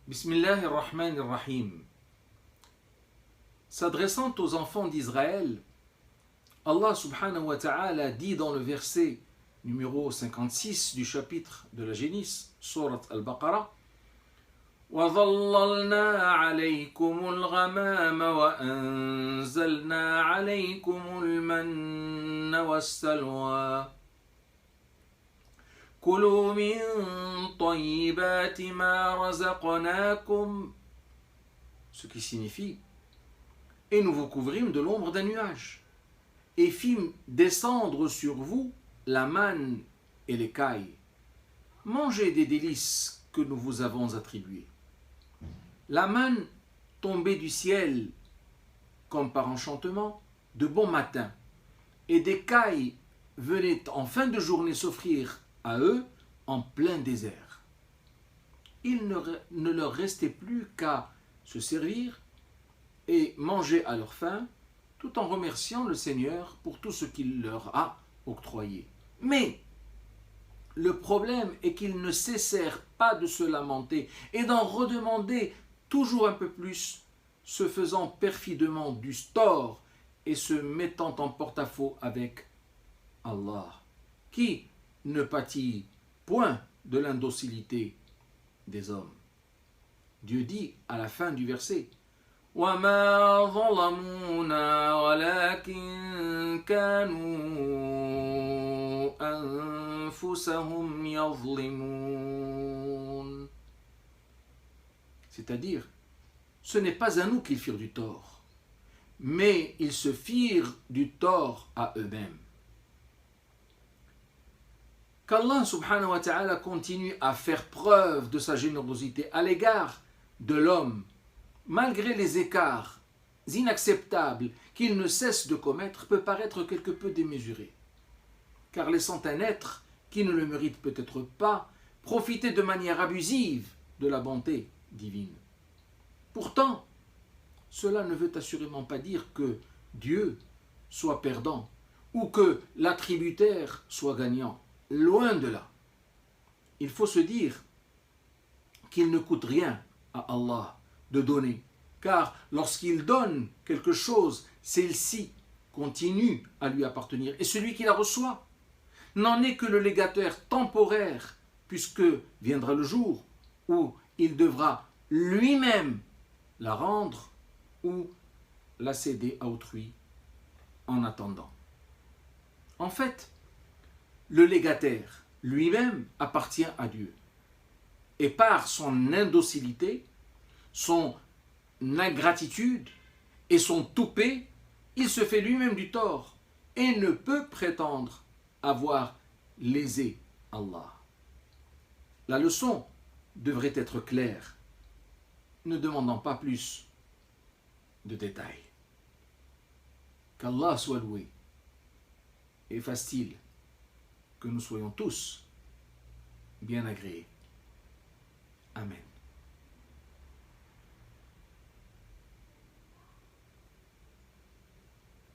Bismillahirrahmanirrahim. S'adressant aux enfants d'Israël, Allah subhanahu wa ta'ala dit dans le verset numéro 56 du chapitre de la Génisse, Surat al-Baqarah, وَظَلَّلْنَا عَلَيْكُمُ الْغَمَامَ وَأَنزَلْنَا عَلَيْكُمُ الْمَنَّ وَالسَّلْوَىٰ كُلُوا مِن طَيِّبَاتِ مَا رَزَقْنَاكُمْ, ce qui signifie et nous vous couvrîmes de l'ombre d'un nuage et fîmes descendre sur vous la manne et l'écaille. Mangez des délices que nous vous avons attribuées. La manne tombait du ciel comme par enchantement de bon matin, et des cailles venaient en fin de journée s'offrir à eux en plein désert. Il ne leur restait plus qu'à se servir et manger à leur faim, tout en remerciant le Seigneur pour tout ce qu'il leur a octroyé. Mais le problème est qu'ils ne cessèrent pas de se lamenter et d'en redemander toujours un peu plus, se faisant perfidement du tort et se mettant en porte-à-faux avec Allah, qui ne pâtit point de l'indocilité des hommes. Dieu dit à la fin du verset, وَمَا ظَلَمُونَا وَلَكِنْ كَانُوا أَنفُسَهُمْ يَظْلِمُونَ. C'est-à-dire, ce n'est pas à nous qu'ils firent du tort, mais ils se firent du tort à eux-mêmes. Qu'Allah subhanahu wa ta'ala continue à faire preuve de sa générosité à l'égard de l'homme, malgré les écarts inacceptables qu'il ne cesse de commettre, peut paraître quelque peu démesuré. Car laissant un être qui ne le mérite peut-être pas profiter de manière abusive de la bonté divine. Pourtant, cela ne veut assurément pas dire que Dieu soit perdant ou que l'attributaire soit gagnant. Loin de là. Il faut se dire qu'il ne coûte rien à Allah de donner, car lorsqu'il donne quelque chose, celle-ci continue à lui appartenir, et celui qui la reçoit n'en est que le légataire temporaire, puisque viendra le jour où il devra lui-même la rendre ou la céder à autrui en attendant. En fait, le légataire lui-même appartient à Dieu. Et par son indocilité, son ingratitude et son toupet, il se fait lui-même du tort et ne peut prétendre avoir lésé Allah. La leçon devrait être claire, ne demandant pas plus de détails. Qu'Allah soit loué et fasse-t-il que nous soyons tous bien agréés. Amen.